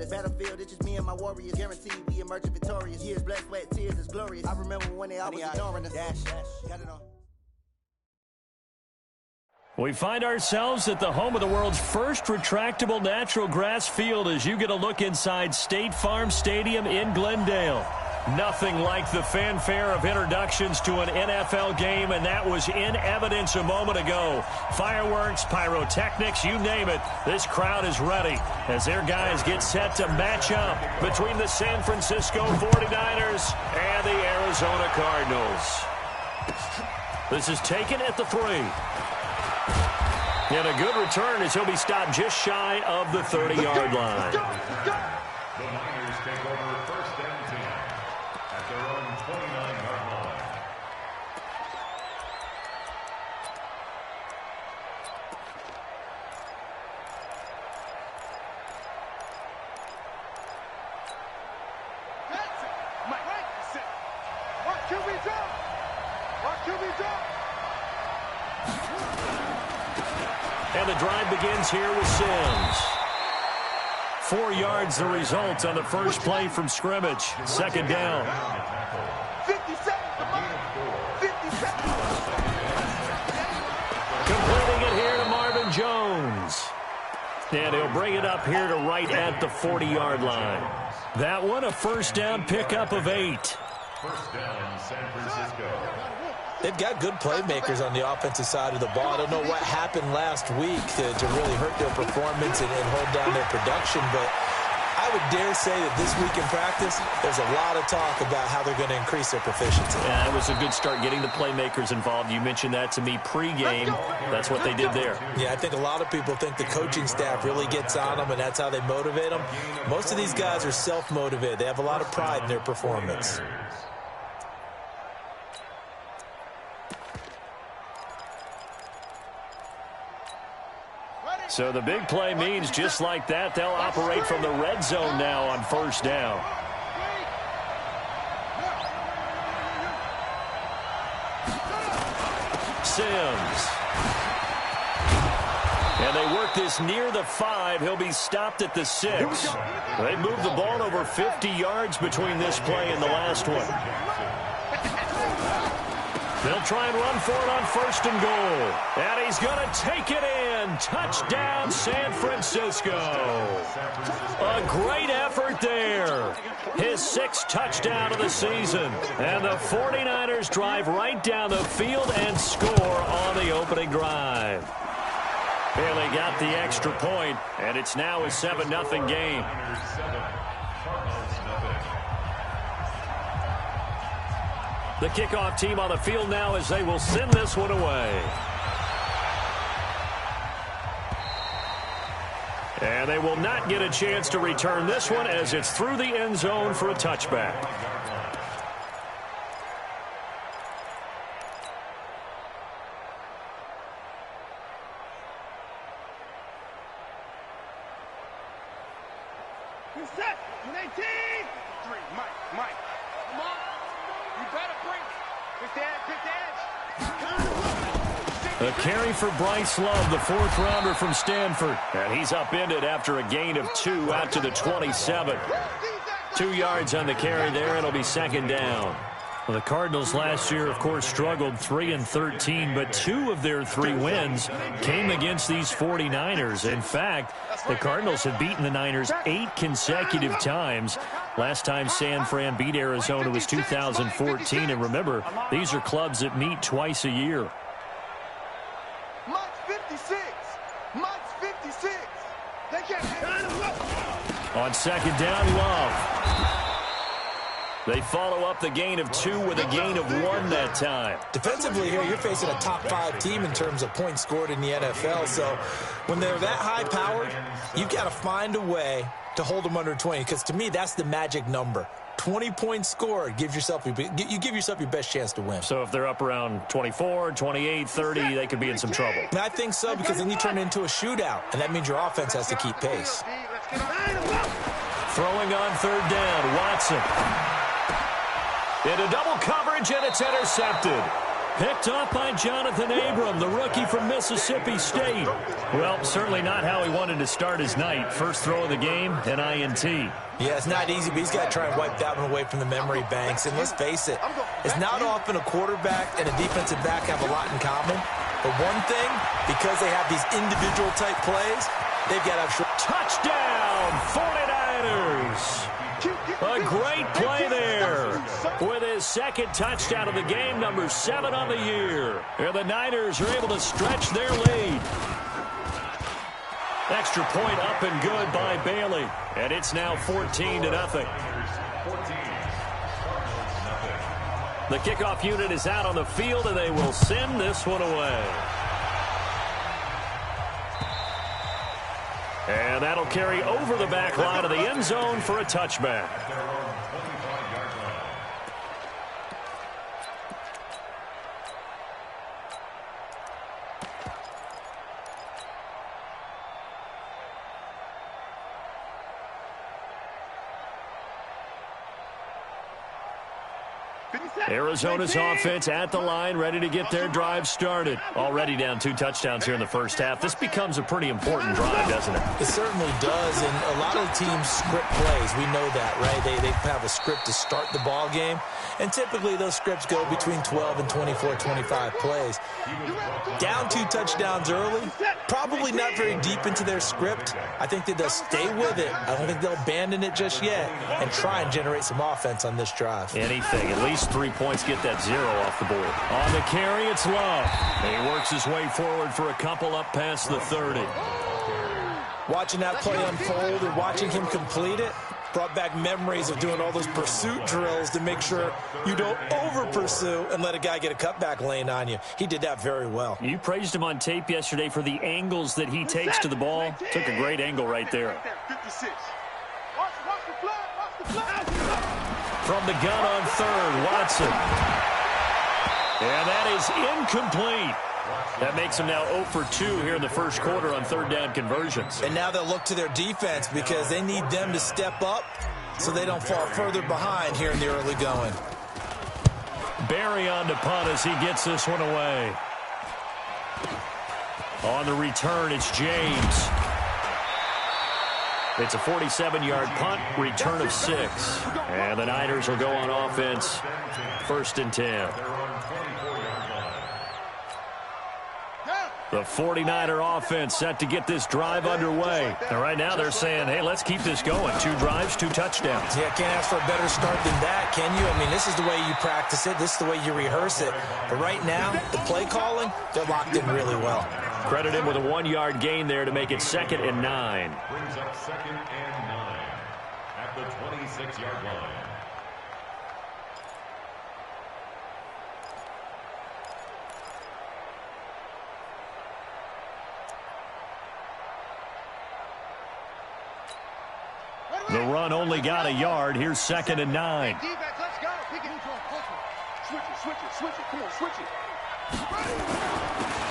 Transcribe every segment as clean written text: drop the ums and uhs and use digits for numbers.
fearless. Battlefield, it's just me and my warriors. Guaranteed we emerging victorious. Years, blood, sweat, tears is glorious. I remember when they always ignoring us. Dash, got it on. We find ourselves at the home of the world's first retractable natural grass field as you get a look inside State Farm Stadium in Glendale. Nothing like the fanfare of introductions to an NFL game, and that was in evidence a moment ago. Fireworks, pyrotechnics, you name it. This crowd is ready as their guys get set to match up between the San Francisco 49ers and the Arizona Cardinals. This is taken at the 3. And a good return as he'll be stopped just shy of the 30-yard line. The Niners take over first and 10 at their own 29-yard line. What can we do? And the drive begins here with Sims. 4 yards the result on the first play from scrimmage. Second down. 50 seconds. 50 seconds. Completing it here to Marvin Jones. And he'll bring it up here to right at the 40-yard line. That one, a first down pickup of 8. First down, San Francisco. They've got good playmakers on the offensive side of the ball. I don't know what happened last week to really hurt their performance and hold down their production, but I would dare say that this week in practice, there's a lot of talk about how they're going to increase their proficiency. Yeah, it was a good start getting the playmakers involved. You mentioned that to me pregame. That's what they did there. Yeah, I think a lot of people think the coaching staff really gets on them, and that's how they motivate them. Most of these guys are self-motivated. They have a lot of pride in their performance. So the big play means just like that, they'll operate from the red zone now on first down. Sims. And they work this near the 5. He'll be stopped at the 6. They moved the ball over 50 yards between this play and the last one. They'll try and run for it on first and goal. And he's going to take it in. Touchdown, San Francisco. A great effort there. His 6th touchdown of the season. And the 49ers drive right down the field and score on the opening drive. Bailey got the extra point, and it's now a 7-0 game. The kickoff team on the field now as they will send this one away. And they will not get a chance to return this one as it's through the end zone for a touchback. You set. 18. 3. Mike. Come on. You better bring it. A carry for Bryce Love, the 4th rounder from Stanford. And he's upended after a gain of 2 out to the 27. 2 yards on the carry there. It'll be second down. Well, the Cardinals last year, of course, struggled 3-13, but 2 of their 3 wins came against these 49ers. In fact, the Cardinals have beaten the Niners 8 consecutive times. Last time San Fran beat Arizona was 2014. And remember, these are clubs that meet twice a year. Mike's 56. Mike's 56. They can't. On second down, Love. They follow up the gain of 2 with a gain of 1 that time. Defensively here, you're facing a top 5 team in terms of points scored in the NFL. So when they're that high-powered, you've got to find a way to hold them under 20. Because to me, that's the magic number. 20 points scored, you give yourself your best chance to win. So if they're up around 24, 28, 30, they could be in some trouble. And I think so, because then you turn it into a shootout, and that means your offense has to keep pace. Throwing on third down, Watson. Into double coverage, and it's intercepted. Picked off by Jonathan Abram, the rookie from Mississippi State. Well, certainly not how he wanted to start his night. First throw of the game, an INT. Yeah, it's not easy, but he's got to try and wipe that one away from the memory banks. And let's face it, it's not often a quarterback and a defensive back have a lot in common. But one thing, because they have these individual type plays, they've got to have short. Touchdown, 49ers! A great play there with his second touchdown of the game, number 7 on the year. And the Niners are able to stretch their lead. Extra point up and good by Bailey. And it's now 14-0. The kickoff unit is out on the field, and they will send this one away. And that'll carry over the back line of the end zone for a touchback. Arizona's offense at the line, ready to get their drive started. Already down 2 touchdowns here in the first half. This becomes a pretty important drive, doesn't it? It certainly does, and a lot of the teams script plays. We know that, right? They have a script to start the ball game, and typically those scripts go between 12 and 24, 25 plays. Down 2 touchdowns early, probably not very deep into their script. I think that they'll stay with it. I don't think they'll abandon it just yet and try and generate some offense on this drive. Anything, at least 3 points, get that 0 off the board. On the carry, it's Love. He works his way forward for a couple up past the 30. Watching that play unfold and watching him complete it brought back memories of doing all those pursuit drills to make sure you don't over-pursue and let a guy get a cutback lane on you. He did that very well. You praised him on tape yesterday for the angles that he takes to the ball. Took a great angle right there. 56. Watch the flag, watch the flag. From the gun on third, Watson. And that is incomplete. That makes them now 0 for 2 here in the first quarter on third down conversions. And now they'll look to their defense because they need them to step up so they don't fall further behind here in the early going. Barry on to punt as he gets this one away. On the return, it's James. It's a 47-yard punt, return of 6. And the Niners will go on offense, 1st and 10. The 49er offense set to get this drive underway. And right now they're saying, hey, let's keep this going. 2 drives, 2 touchdowns. Yeah, can't ask for a better start than that, can you? I mean, this is the way you practice it. This is the way you rehearse it. But right now, the play calling, they're locked in really well. Credit him with a 1-yard gain there to make it 2nd and 9. Brings up 2nd and 9 at the 26-yard line. The run only got a yard. Here's 2nd and 9. Defense, let's go. Pick it. Switch it. Come on, switch it.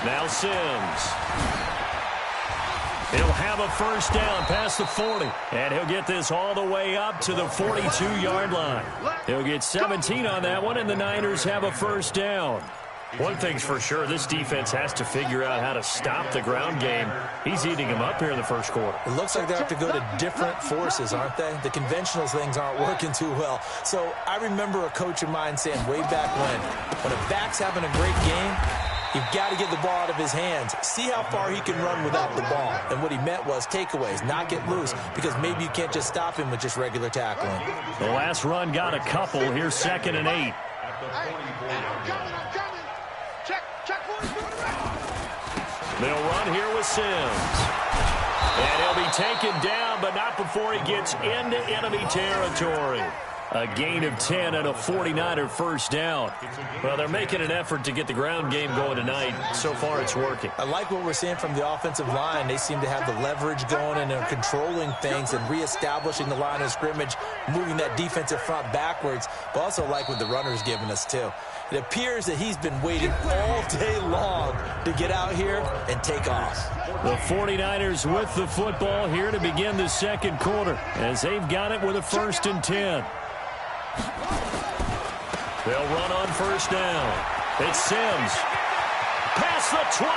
Now Sims. He'll have a first down past the 40. And he'll get this all the way up to the 42-yard line. He'll get 17 on that one, and the Niners have a first down. One thing's for sure, this defense has to figure out how to stop the ground game. He's eating them up here in the first quarter. It looks like they have to go to different forces, aren't they? The conventional things aren't working too well. So I remember a coach of mine saying way back when a back's having a great game, you've got to get the ball out of his hands. See how far he can run without the ball. And what he meant was takeaways, not get loose, because maybe you can't just stop him with just regular tackling. The last run got a couple. Here's 2nd and 8. I'm coming. Check for it. They'll run here with Sims. And he'll be taken down, but not before he gets into enemy territory. A gain of 10 and a 49er first down. Well, they're making an effort to get the ground game going tonight. So far, it's working. I like what we're seeing from the offensive line. They seem to have the leverage going and they're controlling things and reestablishing the line of scrimmage, moving that defensive front backwards, but also like what the runner's giving us, too. It appears that he's been waiting all day long to get out here and take off. The 49ers with the football here to begin the second quarter as they've got it with a 1st and 10. They'll run on first down. It's Sims. Past the 20.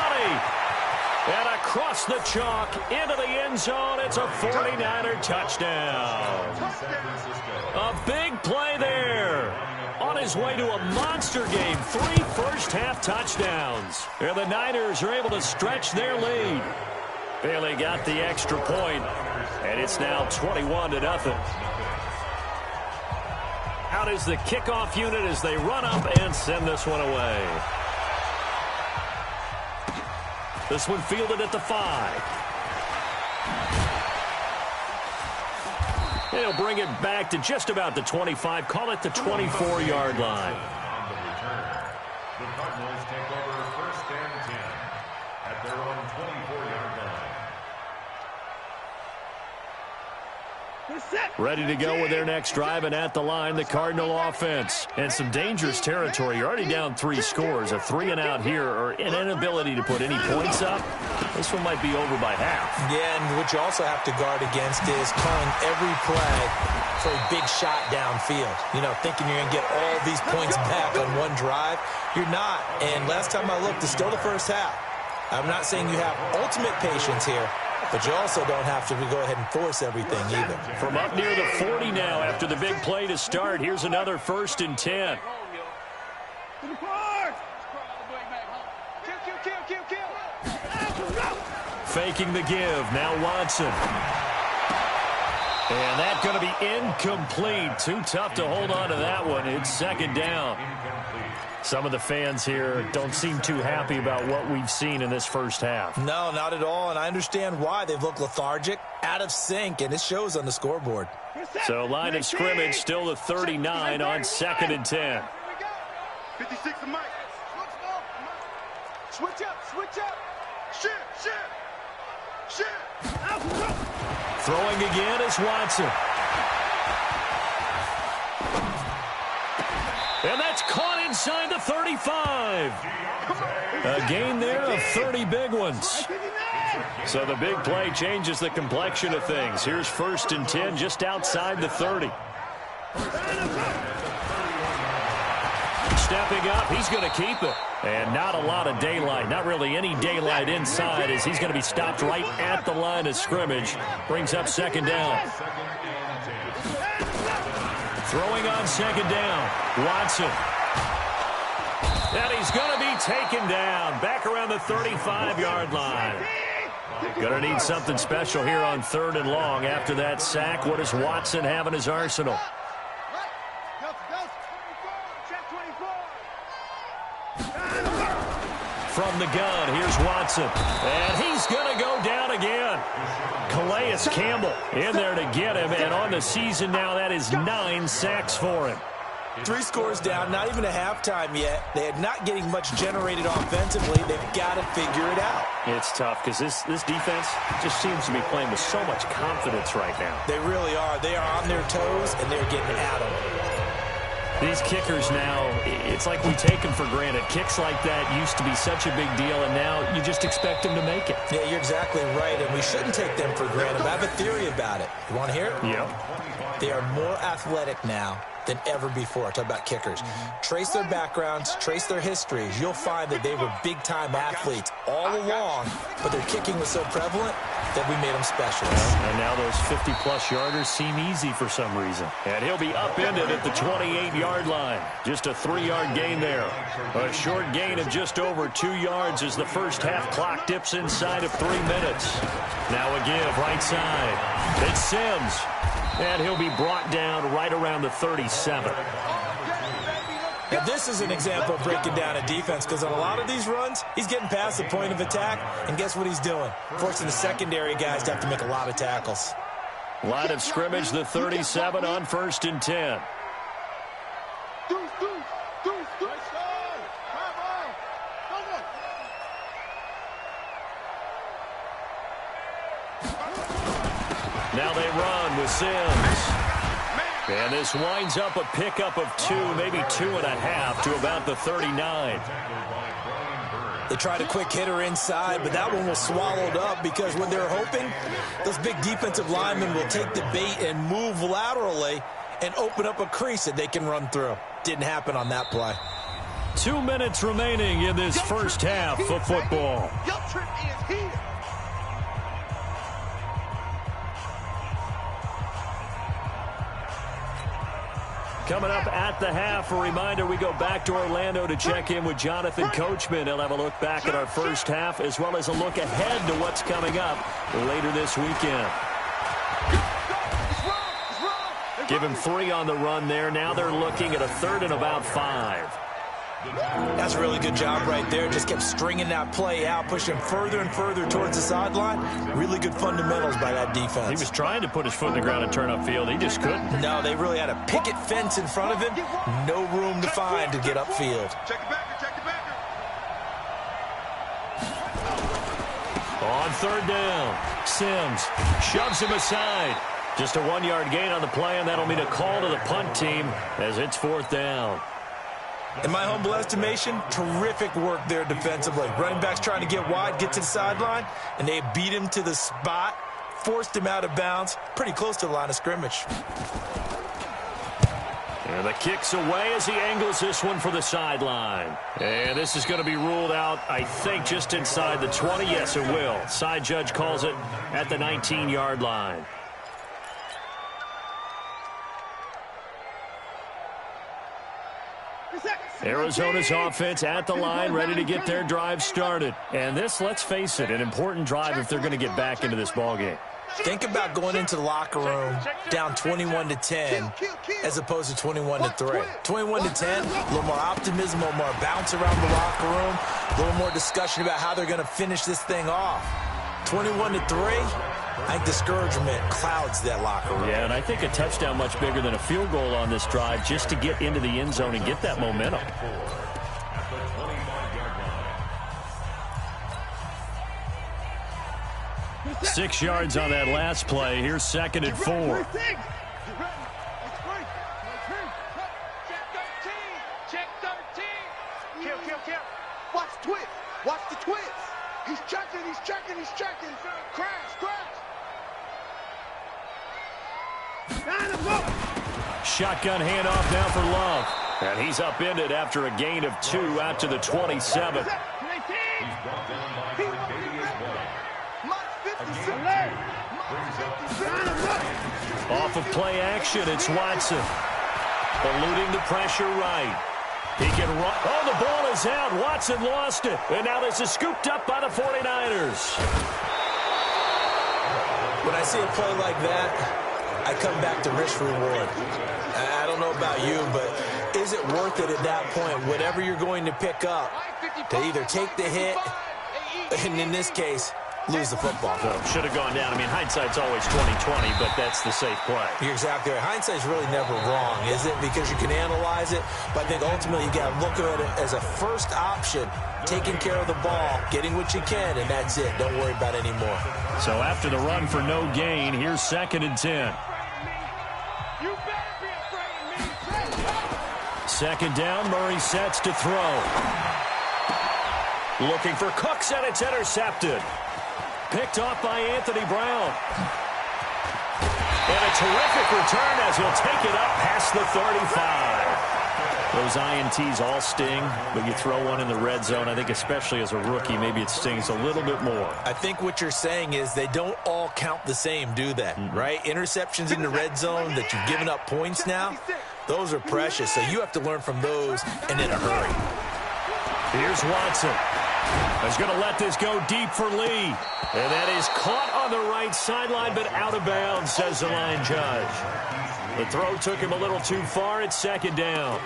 And across the chalk into the end zone. It's a 49er touchdown. A big play there. On his way to a monster game. 3 first-half touchdowns. And the Niners are able to stretch their lead. Bailey got the extra point, and it's now 21-0. Out is the kickoff unit as they run up and send this one away. This one fielded at the 5. They'll bring it back to just about the 25. Call it the 24-yard line. On the return, the Cardinals take over 1st and 10 at their own 24-yard line. Ready to go with their next drive, and at the line, the Cardinal offense. And some dangerous territory. You're already down 3 scores. A 3-and-out here, or an inability to put any points up. This one might be over by half. Yeah, and what you also have to guard against is calling every play for a big shot downfield. You know, thinking you're going to get all these points back on one drive. You're not. And last time I looked, it's still the first half. I'm not saying you have ultimate patience here, but you also don't have to go ahead and force everything either. From up near the 40 now after the big play to start, here's another 1st and 10. Faking the give. Now Watson. And that's going to be incomplete. Too tough to hold on to that one. It's 2nd down. Some of the fans here don't seem too happy about what we've seen in this first half. No, not at all, and I understand why. They've looked lethargic, out of sync, and it shows on the scoreboard. So line of scrimmage still the 39 on 2nd and 10. 56 to Mike. Switch up, switch up. Shit. Throwing again is Watson. And that's caught inside the 35. A gain there of 30 big ones. So the big play changes the complexion of things. Here's 1st and 10 just outside the 30. Stepping up, he's going to keep it. And not a lot of daylight, not really any daylight inside, as he's going to be stopped right at the line of scrimmage. Brings up 2nd down. Throwing on 2nd down, Watson. And he's going to be taken down back around the 35-yard line. Going to need something special here on 3rd and long after that sack. What does Watson have in his arsenal? From the gun, here's Watson. And he's going to go down again. Calais Campbell in there to get him. And on the season now, that is 9 sacks for him. 3 scores down, not even a halftime yet. They are not getting much generated offensively. They've got to figure it out. It's tough because this defense just seems to be playing with so much confidence right now. They really are. They are on their toes, and they're getting at them. These kickers now, it's like we take them for granted. Kicks like that used to be such a big deal, and now you just expect them to make it. Yeah, you're exactly right, and we shouldn't take them for granted. But I have a theory about it. You want to hear it? Yep. They are more athletic now than ever before. Talk about kickers. Trace their backgrounds, trace their histories. You'll find that they were big-time athletes all along, but their kicking was so prevalent that we made them specialists. And now those 50-plus yarders seem easy for some reason. And he'll be upended at the 28-yard line. Just a 3-yard gain there. A short gain of just over 2 yards as the first half clock dips inside of 3 minutes. Now a give right side. It's Sims. And he'll be brought down right around the 37. Now, this is an example of breaking down a defense because on a lot of these runs, he's getting past the point of attack, and guess what he's doing? Forcing the secondary guys to have to make a lot of tackles. Line of scrimmage, the 37 on 1st and 10. Now they run with Sims. And this winds up a pickup of 2, maybe 2.5 to about the 39. They tried a quick hitter inside, but that one was swallowed up because when they're hoping, those big defensive linemen will take the bait and move laterally and open up a crease that they can run through. Didn't happen on that play. 2 minutes remaining in this first half of football. Your trip is here. Coming up at the half, a reminder, we go back to Orlando to check in with Jonathan Coachman. He'll have a look back at our first half as well as a look ahead to what's coming up later this weekend. Give him 3 on the run there. Now they're looking at a 3rd and about 5. That's a really good job right there. Just kept stringing that play out, pushing further and further towards the sideline. Really good fundamentals by that defense. He was trying to put his foot in the ground and turn upfield. He just couldn't. No, they really had a picket fence in front of him. No room to find to get upfield. Check the backer, check the backer. On 3rd down, Sims shoves him aside. Just a 1-yard gain on the play, and that'll mean a call to the punt team as it's 4th down. In my humble estimation, terrific work there defensively. Running backs trying to get wide, get to the sideline, and they beat him to the spot, forced him out of bounds, pretty close to the line of scrimmage. And the kick's away as he angles this one for the sideline. And this is going to be ruled out, I think, just inside the 20. Yes, it will. Side judge calls it at the 19-yard line. Arizona's offense at the line, ready to get their drive started. And this, let's face it, an important drive if they're going to get back into this ballgame. Think about going into the locker room down 21-10 as opposed to 21-3. 21-10, a little more optimism, a little more bounce around the locker room, a little more discussion about how they're going to finish this thing off. 21-3, I think discouragement clouds that locker room. Yeah, and I think a touchdown much bigger than a field goal on this drive just to get into the end zone and get that momentum. 6 yards on that last play. Here's 2nd and 4. Check 13. Kill. Watch the twist. Watch the twist. He's checking. Crash. Shotgun handoff now for Love. And he's upended after a gain of 2 out to the 27. Off of play action, it's Watson. Eluding the pressure right. He can run. Oh, the ball is out. Watson lost it. And now this is scooped up by the 49ers. When I see a play like that, I come back to risk reward. I don't know about you, but is it worth it at that point, whatever you're going to pick up, to either take the hit, and in this case, lose the football? So should have gone down. I mean, hindsight's always 20/20, but that's the safe play. You're exactly right. Hindsight's really never wrong, is it? Because you can analyze it, but I think ultimately you got to look at it as a first option, taking care of the ball, getting what you can, and that's it. Don't worry about it anymore. So after the run for no gain, here's 2nd and 10. 2nd down, Murray sets to throw. Looking for Cooks, and it's intercepted. Picked off by Anthony Brown. And a terrific return as he'll take it up past the 35. Those INTs all sting, but you throw one in the red zone, I think especially as a rookie, maybe it stings a little bit more. I think what you're saying is they don't all count the same, do they? Right? Interceptions in the red zone that you've given up points now, those are precious. So you have to learn from those and in a hurry. Here's Watson. He's going to let this go deep for Lee. And that is caught on the right sideline, but out of bounds, says the line judge. The throw took him a little too far. It's 2nd down.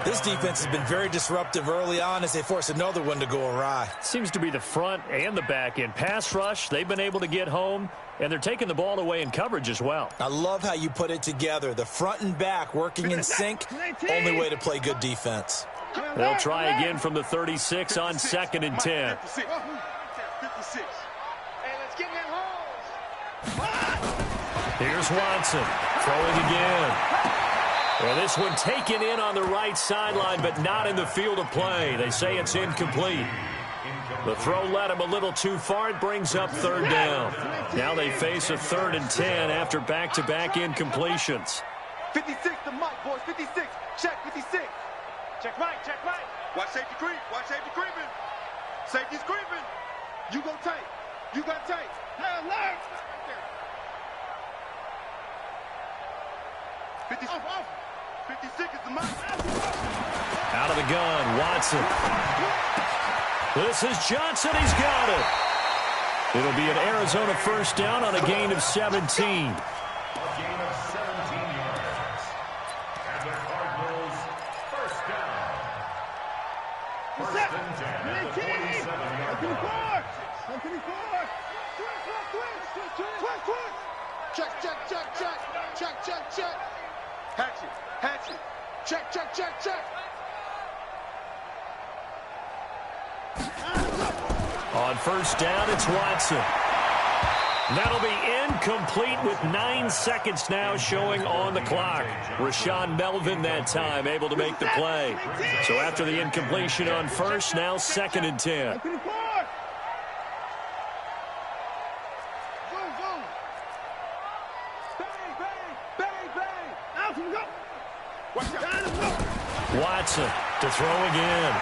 This defense has been very disruptive early on as they force another one to go awry. Seems to be the front and the back end. Pass rush, they've been able to get home, and they're taking the ball away in coverage as well. I love how you put it together. The front and back working in sync, only way to play good defense. They'll try again from the 36 on 2nd and 10. 56. Hey, let's get in that hole. Here's Watson throwing again. Well, this one taken in on the right sideline, but not in the field of play. They say it's incomplete. The throw led him a little too far. It brings up 3rd down. Now they face a 3rd and 10 after back-to-back incompletions. 56 to Mike, boys. 56. Check 56. Check right. Watch safety creep. Watch safety creeping. Safety's creeping. You gonna take. You gotta take. Hey, alert. 56 is the mark. Out of the gun, Watson. This is Johnson. He's got it. It'll be an Arizona first down on a gain of 17. A gain of 17 yards. And the Cardinals first down. First and 10 at the 47-yard line. Check. Hatchet. Check. On first down, it's Watson. That'll be incomplete with 9 seconds now showing on the clock. Rashaan Melvin that time able to make the play. So after the incompletion on first, now 2nd and 10. Watson to throw again.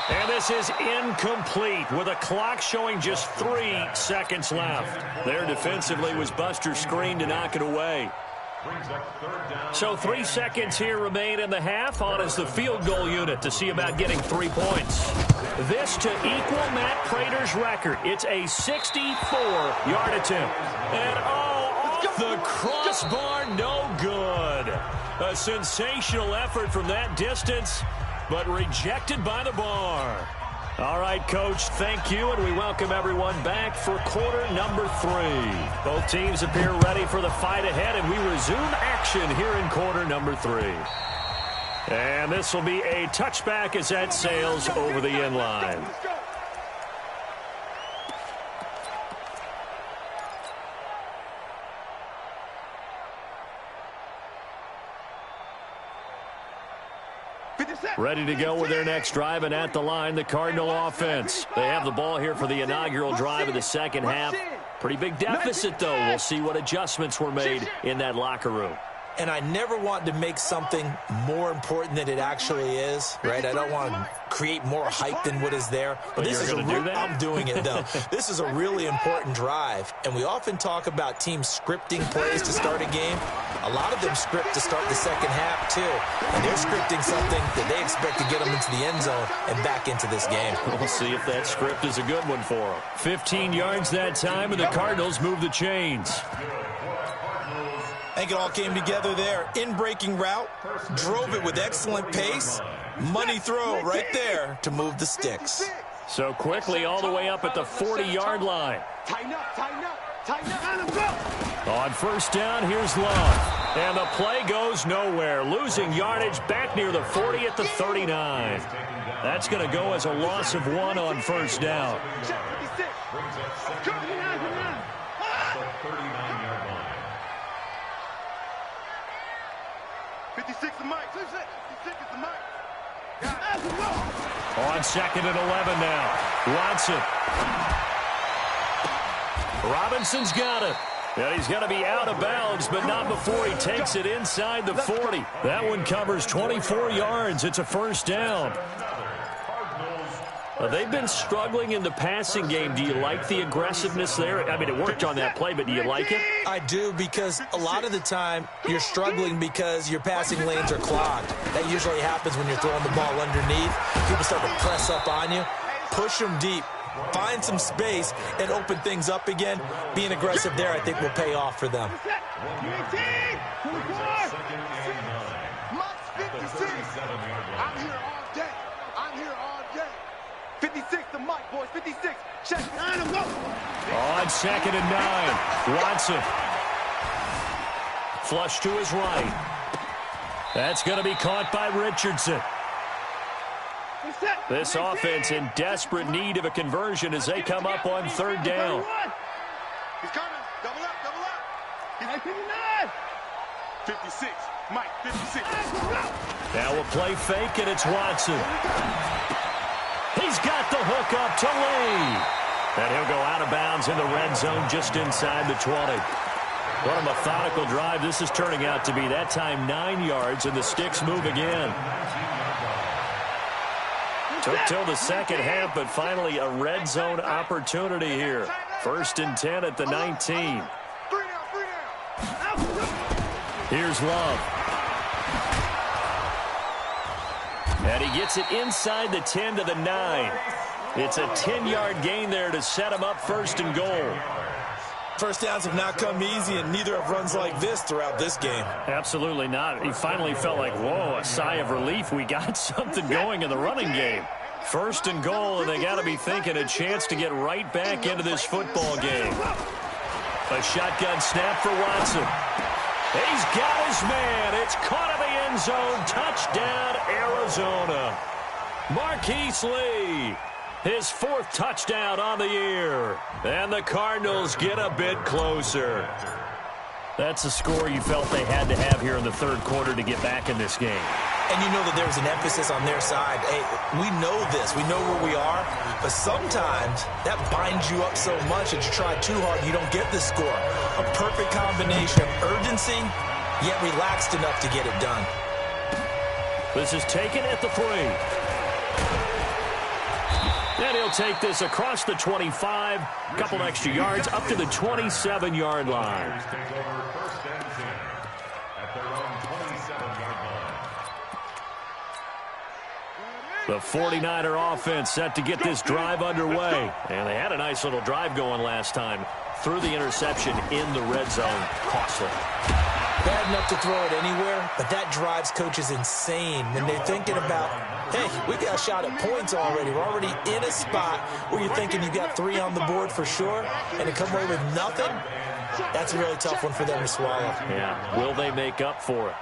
And this is incomplete with a clock showing just 3 seconds left. There defensively was Buster screen to knock it away. So 3 seconds here remain in the half. On is the field goal unit to see about getting 3 points. This to equal Matt Prater's record. It's a 64-yard attempt. And off the crossbar, no good. A sensational effort from that distance, but rejected by the bar. All right, Coach, thank you, and we welcome everyone back for quarter number 3. Both teams appear ready for the fight ahead, and we resume action here in quarter number 3. And this will be a touchback as that sails over the end line. Ready to go with their next drive, and at the line, the Cardinal offense. They have the ball here for the inaugural drive of the second half. Pretty big deficit, though. We'll see what adjustments were made in that locker room. And I never want to make something more important than it actually is, right? I don't want to create more hype than what is there. But this is I'm doing it, though. This is a really important drive. And we often talk about teams scripting plays to start a game. A lot of them script to start the second half, too. And they're scripting something that they expect to get them into the end zone and back into this game. We'll see if that script is a good one for them. 15 yards that time, and the Cardinals move the chains. I think it all came together there. In-breaking route, drove it with excellent pace. Money throw right there to move the sticks. So quickly all the way up at the 40-yard line. Tighten up. Let him go. On first down, here's Love. And the play goes nowhere. Losing yardage back near the 40 at the 39. That's going to go as a loss of 1 on first down. 56 the mic. 56 is the mic. On 2nd and 11 now. Watson. Robinson's got it. And he's going to be out of bounds, but not before he takes it inside the 40. That one covers 24 yards. It's a first down. They've been struggling in the passing game. Do you like the aggressiveness there? I mean, it worked on that play, but do you like it? I do, because a lot of the time you're struggling because your passing lanes are clogged. That usually happens when you're throwing the ball underneath. People start to press up on you. Push them deep. Find some space and open things up again. Being aggressive there, I think, will pay off for them. Mike's 56. I'm here all day. 56 the mic, boys. 56. Check. Line him up. On 2nd and 9. Watson. Flush to his right. That's going to be caught by Richardson. This offense in desperate need of a conversion as they come up on 3rd down. He's coming. Double up. He's 56. Mike, 56. Now a play fake, and it's Watson. He's got the hook up to Lee. And he'll go out of bounds in the red zone just inside the 20. What a methodical drive this is turning out to be. That time 9 yards, and the sticks move again. Took till the second half, but finally a red zone opportunity here. 1st and 10 at the 19. Here's Love. And he gets it inside the 10 to the 9. It's a 10-yard gain there to set him up 1st and goal. First downs have not come easy, and neither have runs like this throughout this game. Absolutely not. He finally felt like, whoa, a sigh of relief. We got something going in the running game. 1st and goal, and they got to be thinking a chance to get right back into this football game. A shotgun snap for Watson. He's got his man. It's caught in the end zone. Touchdown, Arizona. Marquise Lee. His 4th touchdown on the year. And the Cardinals get a bit closer. That's a score you felt they had to have here in the 3rd quarter to get back in this game. And you know that there's an emphasis on their side. Hey, we know this. We know where we are. But sometimes that binds you up so much that you try too hard and you don't get the score. A perfect combination of urgency, yet relaxed enough to get it done. This is taken at the 3. And he'll take this across the 25, a couple extra yards, up to the 27-yard line. The 49er offense set to get this drive underway. And they had a nice little drive going last time. Threw the interception in the red zone. Costly. Bad enough to throw it anywhere, but that drives coaches insane when they're thinking about, hey, we got a shot at points already. We're already in a spot where you're thinking you got 3 on the board for sure, and to come away with nothing, that's a really tough one for them to swallow. Yeah, will they make up for it?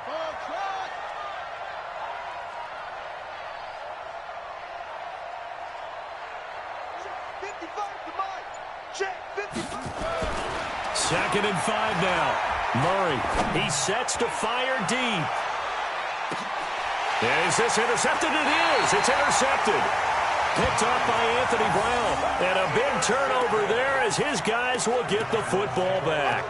Second and 5 now. Murray, he sets to fire deep. Is this intercepted? It is. It's intercepted. Picked up by Anthony Brown. And a big turnover there as his guys will get the football back.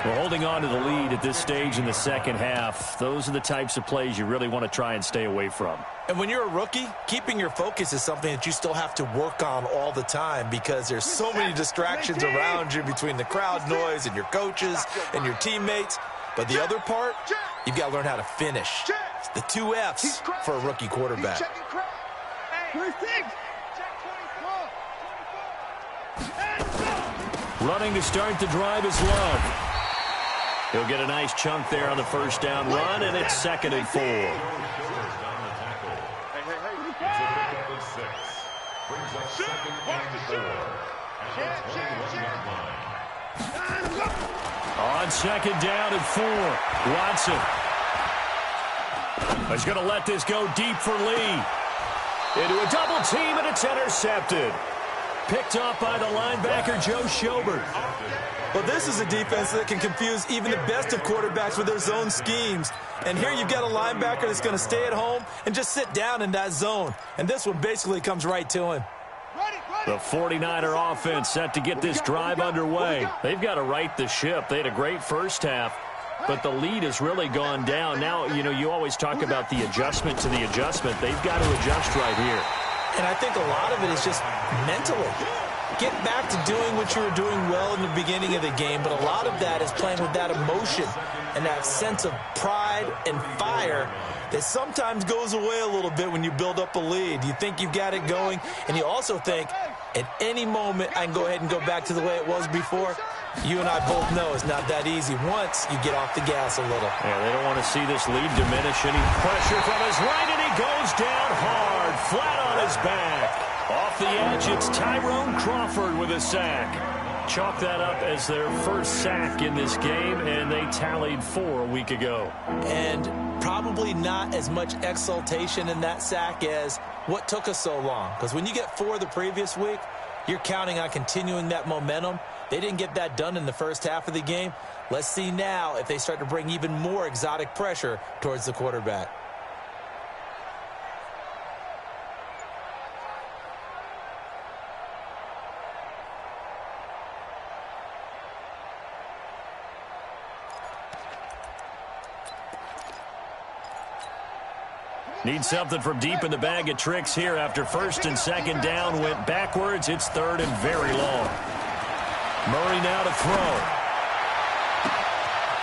We're holding on to the lead at this stage in the second half. Those are the types of plays you really want to try and stay away from. And when you're a rookie, keeping your focus is something that you still have to work on all the time because there's so many distractions around you between the crowd noise and your coaches and your teammates. But the other part, you've got to learn how to finish. It's the 2 F's for a rookie quarterback. Running to start the drive is Love. He'll get a nice chunk there on the 1st down run, and it's 2nd and 4. On 2nd down and 4, Watson. He's going to let this go deep for Lee. Into a double team, and it's intercepted. Picked off by the linebacker, Joe Schobert. Well, this is a defense that can confuse even the best of quarterbacks with their zone schemes. And here you've got a linebacker that's going to stay at home and just sit down in that zone. And this one basically comes right to him. The 49er offense set to get this drive underway. They've got to right the ship. They had a great first half, but the lead has really gone down. Now, you know, you always talk about the adjustment to the adjustment. They've got to adjust right here. And I think a lot of it is just mentally. Get back to doing what you were doing well in the beginning of the game, but a lot of that is playing with that emotion and that sense of pride and fire that sometimes goes away a little bit when you build up a lead. You think you've got it going, and you also think at any moment I can go ahead and go back to the way it was before. You and I both know it's not that easy once you get off the gas a little. Yeah, they don't want to see this lead diminish. Any pressure from his right, and he goes down hard, flat on his back. Off the edge, it's Tyrone Crawford with a sack. Chalk that up as their first sack in this game, and they tallied 4 a week ago. And probably not as much exultation in that sack as what took us so long. Because when you get 4 the previous week, you're counting on continuing that momentum. They didn't get that done in the first half of the game. Let's see now if they start to bring even more exotic pressure towards the quarterback. Need something from deep in the bag of tricks here after first and second down went backwards. It's third and very long. Murray now to throw.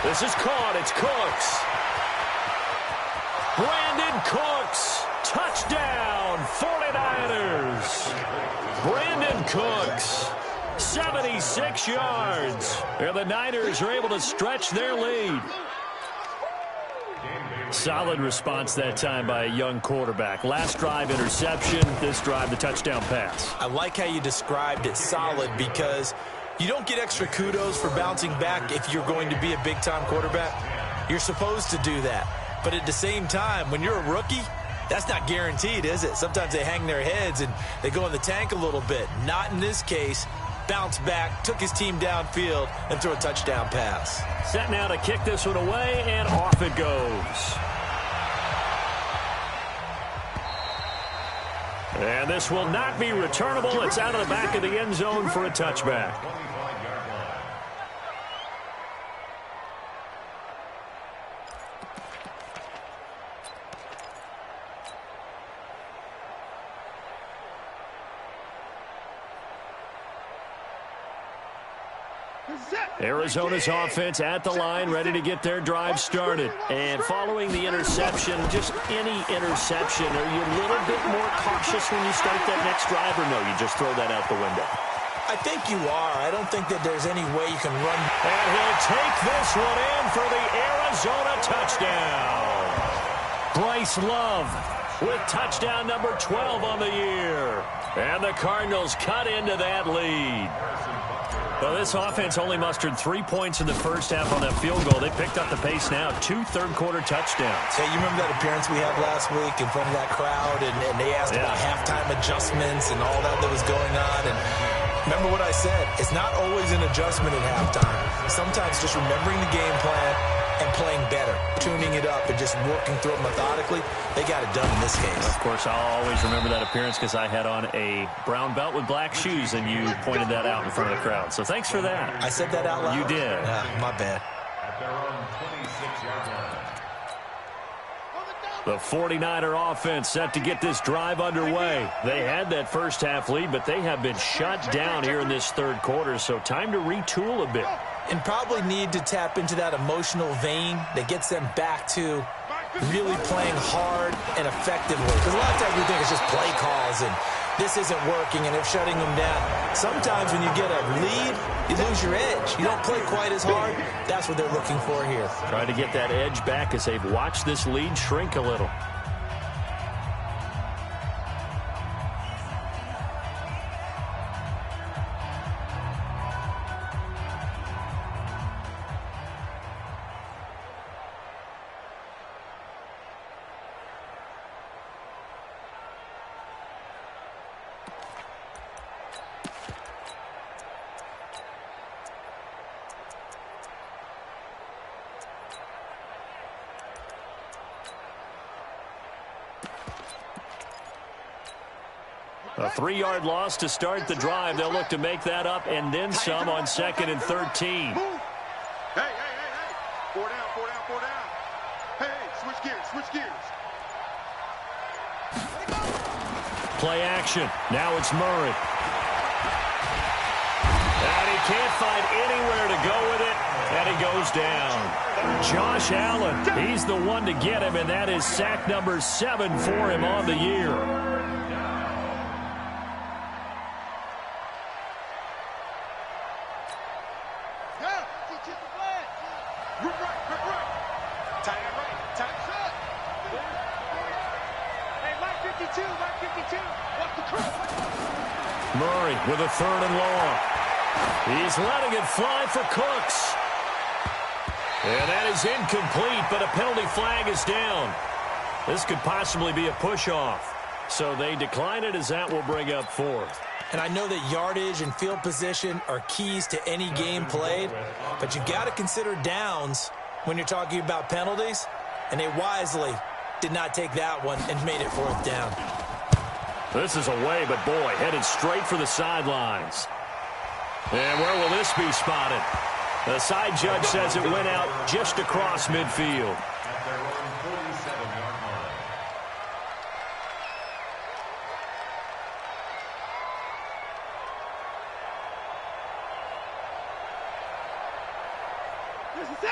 This is caught. It's Cooks. Brandon Cooks. Touchdown, 49ers. Brandon Cooks, 76 yards. And the Niners are able to stretch their lead. Solid response that time by a young quarterback. Last drive, interception. This drive, the touchdown pass. I like how you described it, solid, because you don't get extra kudos for bouncing back if you're going to be a big-time quarterback. You're supposed to do that. But at the same time, when you're a rookie, that's not guaranteed, is it? Sometimes they hang their heads and they go in the tank a little bit. Not in this case. Bounced back, took his team downfield, and threw a touchdown pass. Set now to kick this one away, and off it goes. And this will not be returnable. It's out of the back of the end zone for a touchback. Arizona's offense at the line, ready to get their drive started. And following the interception, just any interception, are you a little bit more cautious when you start that next drive, or no, you just throw that out the window? I think you are. I don't think that there's any way you can run. And he'll take this one in for the Arizona touchdown. Bryce Love with touchdown number 12 on the year. And the Cardinals cut into that lead. Well, this offense only mustered 3 points in the first half on that field goal. They picked up the pace now. 2 third-quarter touchdowns. Hey, you remember that appearance we had last week in front of that crowd, and they asked about halftime adjustments and all that was going on. And remember what I said. It's not always an adjustment at halftime. Sometimes just remembering the game plan and playing better, tuning it up and just working through it methodically. They got it done in this case. Of course, I'll always remember that appearance because I had on a brown belt with black shoes, and you pointed that out in front of the crowd. So thanks for that. I said that out loud? You did. My bad. At their own 26-yard line. The 49er offense set to get this drive underway. They had that first half lead, but they have been shut down here in this third quarter, so time to retool a bit. And probably need to tap into that emotional vein that gets them back to really playing hard and effectively. Because a lot of times we think it's just play calls and this isn't working and they're shutting them down. Sometimes when you get a lead, you lose your edge. You don't play quite as hard. That's what they're looking for here. Trying to get that edge back as they've watched this lead shrink a little. A 3-yard loss to start the drive. They'll look to make that up and then some on 2nd and 13. Hey. 4 down. Hey, switch gears. Play action. Now it's Murray. And he can't find anywhere to go with it, and he goes down. Josh Allen, he's the one to get him, and that is sack number 7 for him on the year. Murray with a 3rd and long. He's letting it fly for Cooks. And that is incomplete, but a penalty flag is down. This could possibly be a push-off. So they decline it as that will bring up 4th. And I know that yardage and field position are keys to any game played, but you've got to consider downs when you're talking about penalties, and they wisely did not take that one and made it 4th down. This is away, but boy, headed straight for the sidelines. And where will this be spotted? The side judge says it went out just across midfield. At their own 47-yard line.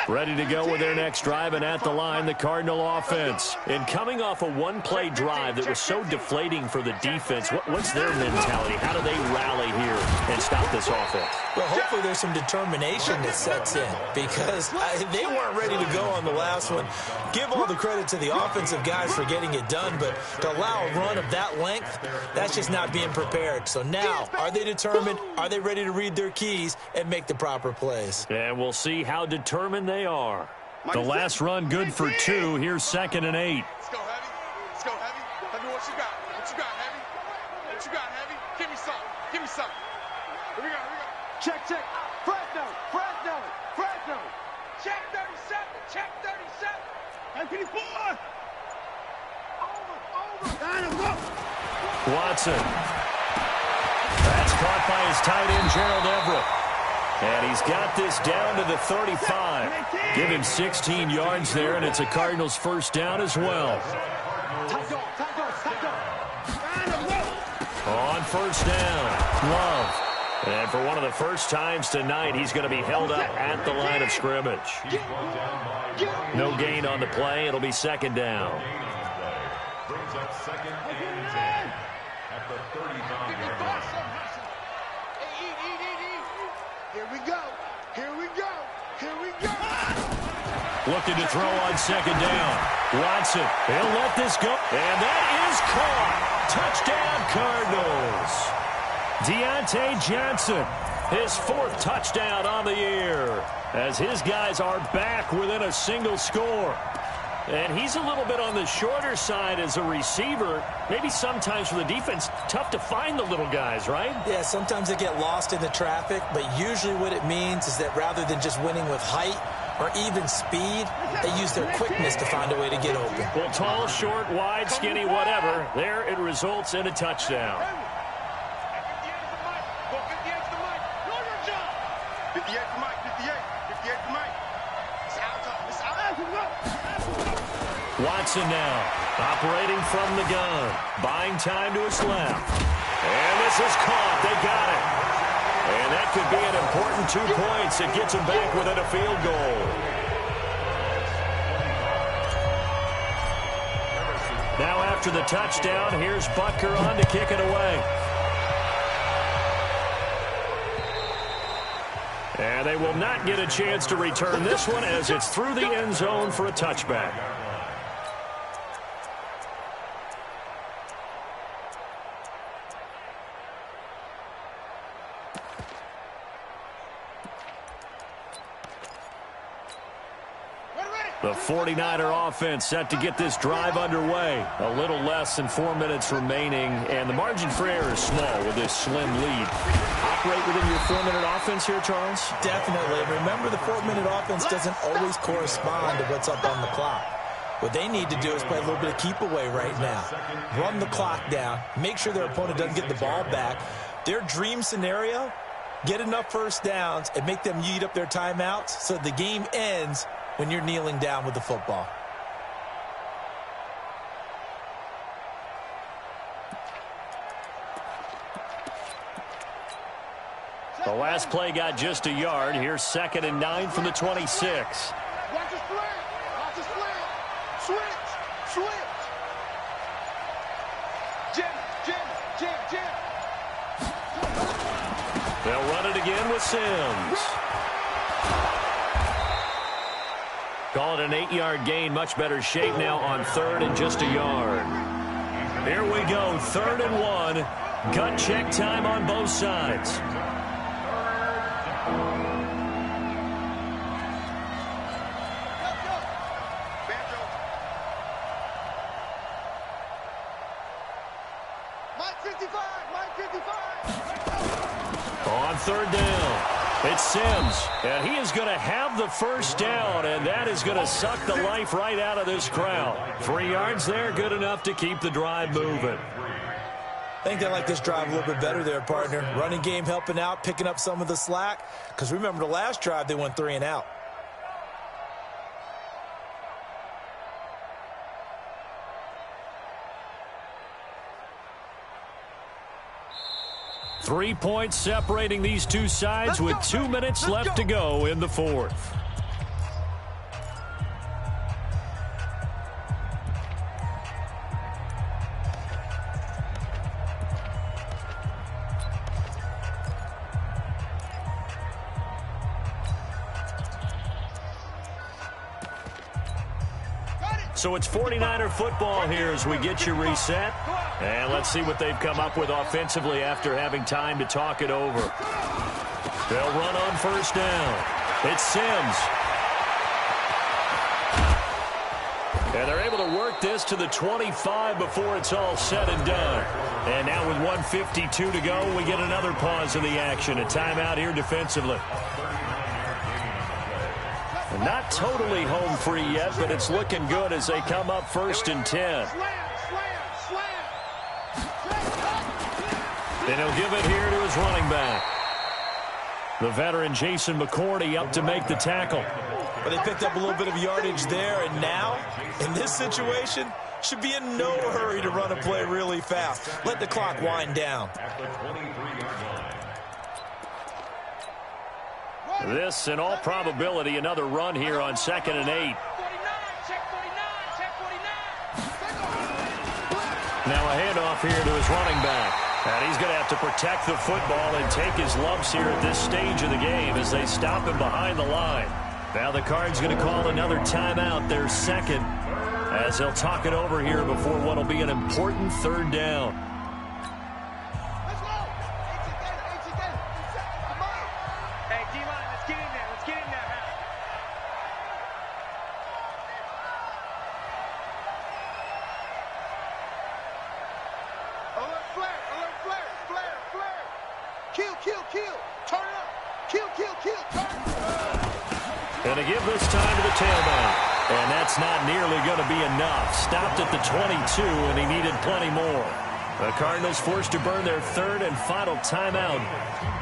Ready to go with their next drive, and at the line, the Cardinal offense. And coming off a one-play drive that was so deflating for the defense, what's their mentality? How do they rally here and stop this offense? Well, hopefully there's some determination that sets in because they weren't ready to go on the last one. Give all the credit to the offensive guys for getting it done, but to allow a run of that length, that's just not being prepared. So now, are they determined? Are they ready to read their keys and make the proper plays? And we'll see how determined they are. The last run good for 2. Here's 2nd and 8. Let's go, Heavy. Let's go, Heavy. Heavy, what you got? What you got, Heavy? What you got, Heavy? Give me some. Give me some. Here we go. Here we go. Check, check. Fresno. Fresno. Fresno. Check 37. Check 37. And 54. Over. Watson. That's caught by his tight end, Gerald Everett. And he's got this down to the 35. Give him 16 yards there, and it's a Cardinals first down as well. On first down, Love. And for one of the first times tonight, he's going to be held up at the line of scrimmage. No gain on the play. It'll be 2nd down. Brings up 2nd and 10 at the 35-yard line. Here we go. Here we go. Here we go. Looking to throw on 2nd down. Watson, he'll let this go. And that is caught. Touchdown, Cardinals. Deontay Johnson, his 4th touchdown on the year, as his guys are back within a single score. And he's a little bit on the shorter side as a receiver. Maybe sometimes for the defense, tough to find the little guys, right? Yeah, sometimes they get lost in the traffic, but usually what it means is that rather than just winning with height or even speed, they use their quickness to find a way to get open. Well, tall, short, wide, skinny, whatever, there it results in a touchdown. 58 to Mike. 58 to Mike. It's out. It's out. Watson now, operating from the gun, buying time to his left. And this is caught. They got it. And that could be an important 2 points. It gets him back within a field goal. Now after the touchdown, here's Butker on to kick it away. And they will not get a chance to return this one as it's through the end zone for a touchback. The 49er offense set to get this drive underway. A little less than 4 minutes remaining, and the margin for error is small with this slim lead. Operate within your 4-minute offense here, Charles? Definitely. Remember, the 4-minute offense doesn't always correspond to what's up on the clock. What they need to do is play a little bit of keep away right now. Run the clock down. Make sure their opponent doesn't get the ball back. Their dream scenario, get enough first downs and make them eat up their timeouts so the game ends when you're kneeling down with the football. The last play got just a yard. Here's 2nd and 9 from the 26. Watch the slant. Watch the slant. Switch. Jim. They'll run it again with Sims. Call it an 8-yard gain. Much better shape now on 3rd and just a yard. Here we go. 3rd and 1. Gut check time on both sides. On 3rd down. It's Sims, and he is going to have the first down, and that is going to suck the life right out of this crowd. 3 yards there, good enough to keep the drive moving. I think they like this drive a little bit better there, partner. Running game helping out, picking up some of the slack. Because remember, the last drive, they went 3 and out. Three points separating these two sides with 2 minutes left to go in the 4th. So it's 49er football here as we get you reset. And let's see what they've come up with offensively after having time to talk it over. They'll run on first down. It's Sims. And they're able to work this to the 25 before it's all said and done. And now with 1:52 to go, we get another pause in the action. A timeout here defensively. Not totally home free yet, but it's looking good as they come up 1st and 10. And he'll give it here to his running back. The veteran Jason McCourty up to make the tackle. But they picked up a little bit of yardage there, and now, in this situation, should be in no hurry to run a play really fast. Let the clock wind down. This, in all probability, another run here on 2nd and 8. Now a handoff here to his running back. And he's going to have to protect the football and take his lumps here at this stage of the game as they stop him behind the line. Now the Cards going to call another timeout, their second, as they'll talk it over here before what will be an important 3rd down. And to give this time to the tailback. And that's not nearly going to be enough. Stopped at the 22, and he needed plenty more. The Cardinals forced to burn their 3rd and final timeout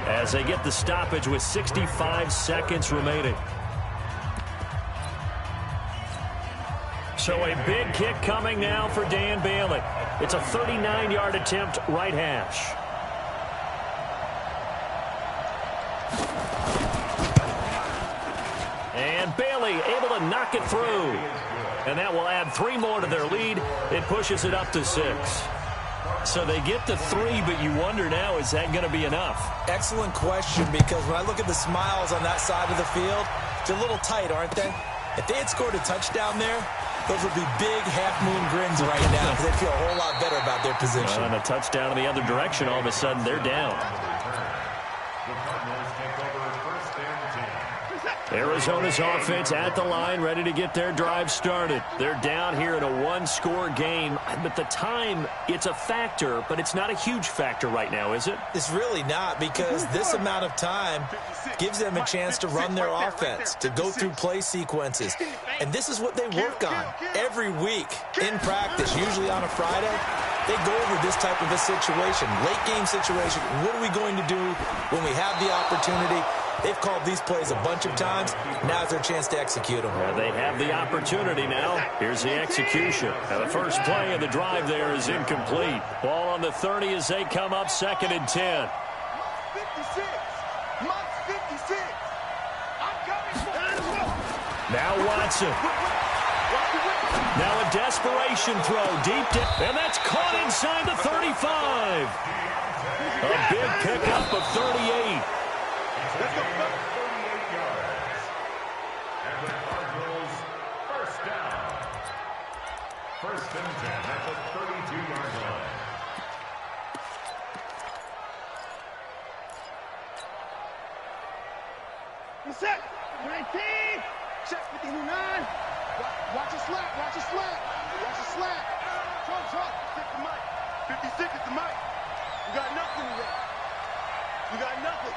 as they get the stoppage with 65 seconds remaining. So a big kick coming now for Dan Bailey. It's a 39-yard attempt right hash. And Bailey able to knock it through. And that will add 3 more to their lead. It pushes it up to 6. So they get to 3, but you wonder now, is that going to be enough? Excellent question, because when I look at the smiles on that side of the field, they're a little tight, aren't they? If they had scored a touchdown there, those would be big half-moon grins right now because they feel a whole lot better about their position. And a touchdown in the other direction, all of a sudden they're down. Arizona's offense at the line, ready to get their drive started. They're down here in a 1-score game, but the time, it's a factor, but it's not a huge factor right now, is it? It's really not, because this amount of time gives them a chance to run their offense, to go through play sequences. And this is what they work on every week in practice, usually on a Friday. They go over this type of a situation, late game situation. What are we going to do when we have the opportunity? They've called these plays a bunch of times. Now's their chance to execute them. They have the opportunity now. Here's the execution. The first play of the drive there is incomplete. Ball on the 30 as they come up 2nd and 10. 56. 56. I'm coming. Now Watson. Now a desperation throw deep down. And that's caught inside the 35. A big pickup of 38. Let's go. 38 yards. And the Cardinals first down. 1st and 10 at the 32-yard line. You're set. 19. Check 59. Watch your slap. Watch your slap. Watch your slap. Trump. 56 the mic. 56 is the mic. You got nothing today. You got nothing.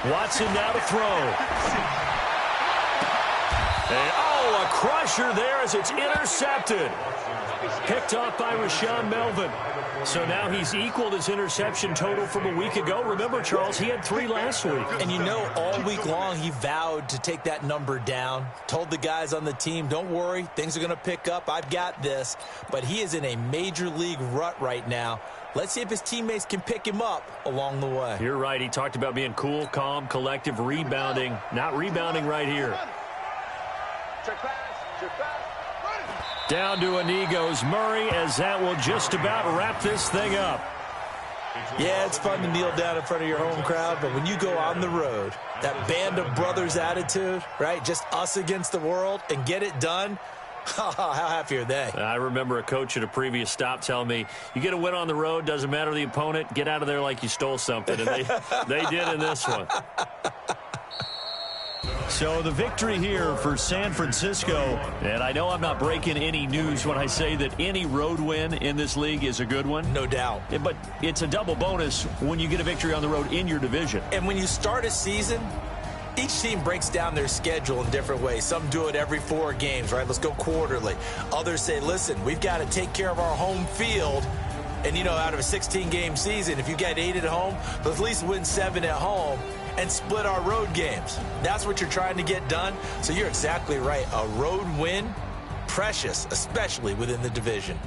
Watson now to throw. And, a crusher there as it's intercepted. Picked off by Rashaan Melvin. So now he's equaled his interception total from a week ago. Remember, Charles, he had 3 last week. And you know, all week long he vowed to take that number down. Told the guys on the team, don't worry, things are going to pick up. I've got this. But he is in a major league rut right now. Let's see if his teammates can pick him up along the way. You're right. He talked about being cool, calm, collective, rebounding. Not rebounding right here. Down to Inigo's Murray as that will just about wrap this thing up. Yeah, it's fun to kneel down in front of your home crowd, but when you go on the road, that band of brothers attitude, right, just us against the world, and get it done, how happy are they? I remember a coach at a previous stop telling me, you get a win on the road, doesn't matter the opponent, get out of there like you stole something, and they did in this one. So the victory here for San Francisco, and I know I'm not breaking any news when I say that any road win in this league is a good one. No doubt. But it's a double bonus when you get a victory on the road in your division. And when you start a season, each team breaks down their schedule in different ways. Some do it every 4 games, right? Let's go quarterly. Others say, listen, we've got to take care of our home field. And, out of a 16-game season, if you get 8 at home, let's at least win 7 at home and split our road games. That's what you're trying to get done. So you're exactly right. A road win, precious, especially within the division.